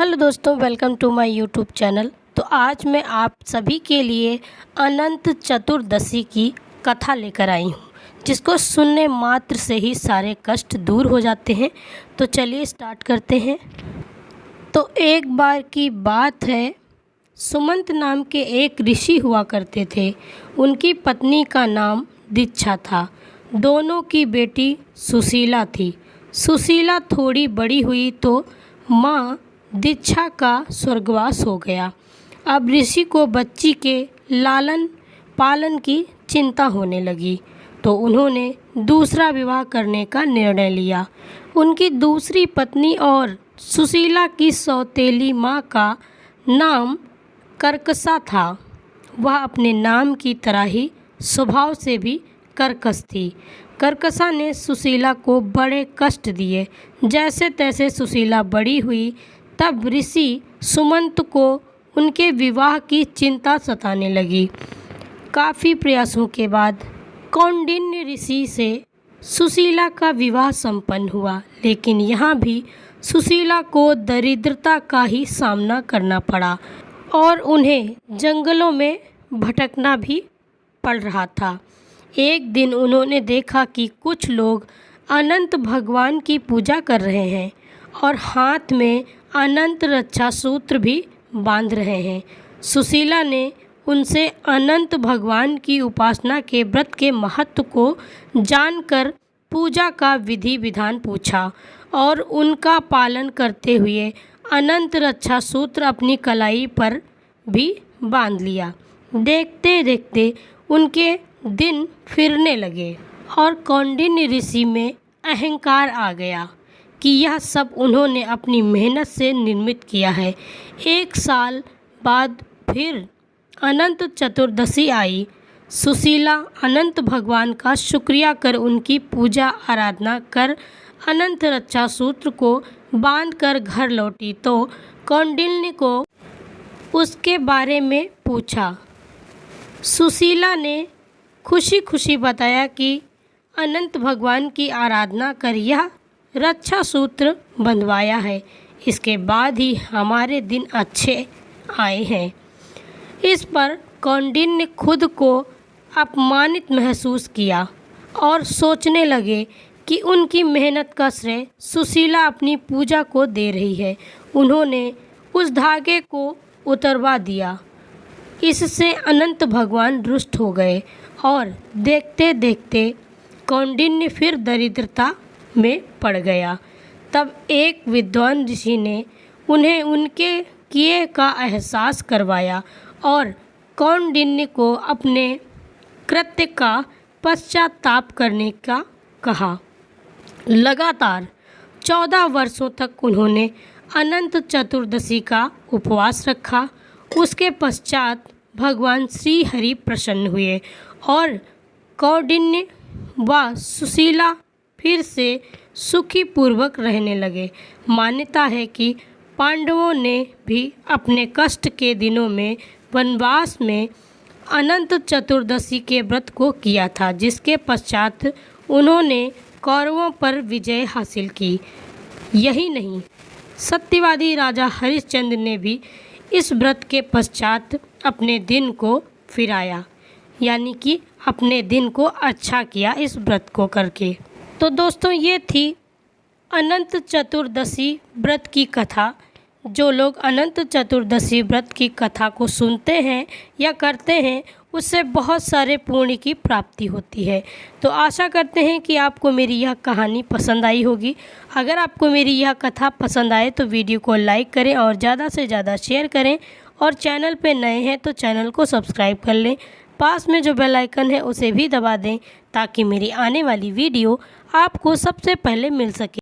Hello दोस्तों, welcome to my YouTube channel. तो आज मैं आप सभी के लिए अनंत चतुर्दशी की कथा लेकर आई हूँ, जिसको सुनने मात्र से ही सारे कष्ट दूर हो जाते हैं। तो चलिए स्टार्ट करते हैं। तो एक बार की बात है, सुमंत नाम के एक ऋषि हुआ करते थे। उनकी पत्नी का नाम दीक्षा था। दोनों की बेटी सुशीला थी। सुशीला थोड़ी बड़ी हुई तो माँ दीक्षा का स्वर्गवास हो गया। अब ऋषि को बच्ची के लालन पालन की चिंता होने लगी, तो उन्होंने दूसरा विवाह करने का निर्णय लिया। उनकी दूसरी पत्नी और सुशीला की सौतेली माँ का नाम कर्कशा था। वह अपने नाम की तरह ही स्वभाव से भी कर्कश थी। कर्कशा ने सुशीला को बड़े कष्ट दिए। जैसे तैसे सुशीला बड़ी हुई, तब ऋषि सुमंत को उनके विवाह की चिंता सताने लगी। काफ़ी प्रयासों के बाद कौंडिन्य ऋषि से सुशीला का विवाह संपन्न हुआ, लेकिन यहाँ भी सुशीला को दरिद्रता का ही सामना करना पड़ा और उन्हें जंगलों में भटकना भी पड़ रहा था। एक दिन उन्होंने देखा कि कुछ लोग अनंत भगवान की पूजा कर रहे हैं और हाथ में अनंत रक्षा सूत्र भी बांध रहे हैं। सुशीला ने उनसे अनंत भगवान की उपासना के व्रत के महत्व को जानकर पूजा का विधि विधान पूछा और उनका पालन करते हुए अनंत रक्षा सूत्र अपनी कलाई पर भी बांध लिया। देखते देखते उनके दिन फिरने लगे और कौंडिन्य ऋषि में अहंकार आ गया कि यह सब उन्होंने अपनी मेहनत से निर्मित किया है। एक साल बाद फिर अनंत चतुर्दशी आई। सुशीला अनंत भगवान का शुक्रिया कर उनकी पूजा आराधना कर अनंत रक्षा सूत्र को बांधकर घर लौटी तो कौंडिन्य को उसके बारे में पूछा। सुशीला ने खुशी खुशी बताया कि अनंत भगवान की आराधना कर यह रक्षा सूत्र बंधवाया है। इसके बाद ही हमारे दिन अच्छे आए हैं। इस पर कौंडिन्य ने खुद को अपमानित महसूस किया और सोचने लगे कि उनकी मेहनत का श्रेय सुशीला अपनी पूजा को दे रही है। उन्होंने उस धागे को उतरवा दिया। इससे अनंत भगवान रुष्ट हो गए और देखते देखते कौंडिन्य फिर दरिद्रता में पड़ गया। तब एक विद्वान ऋषि ने उन्हें उनके किए का एहसास करवाया और कौंडिन्य को अपने कृत्य का पश्चाताप करने का कहा। लगातार 14 वर्षों तक उन्होंने अनंत चतुर्दशी का उपवास रखा। उसके पश्चात भगवान श्री हरि प्रसन्न हुए और कौंडिन्य व सुशीला फिर से सुखी पूर्वक रहने लगे। मान्यता है कि पांडवों ने भी अपने कष्ट के दिनों में वनवास में अनंत चतुर्दशी के व्रत को किया था, जिसके पश्चात उन्होंने कौरवों पर विजय हासिल की। यही नहीं, सत्यवादी राजा हरिश्चंद्र ने भी इस व्रत के पश्चात अपने दिन को फिराया, यानी कि अपने दिन को अच्छा किया इस व्रत को करके। तो दोस्तों, ये थी अनंत चतुर्दशी व्रत की कथा। जो लोग अनंत चतुर्दशी व्रत की कथा को सुनते हैं या करते हैं, उससे बहुत सारे पुण्य की प्राप्ति होती है। तो आशा करते हैं कि आपको मेरी यह कहानी पसंद आई होगी। अगर आपको मेरी यह कथा पसंद आए तो वीडियो को लाइक करें और ज़्यादा से ज़्यादा शेयर करें, और चैनल पे नए हैं तो चैनल को सब्सक्राइब कर लें। पास में जो बेल आइकन है उसे भी दबा दें, ताकि मेरी आने वाली वीडियो आपको सबसे पहले मिल सके।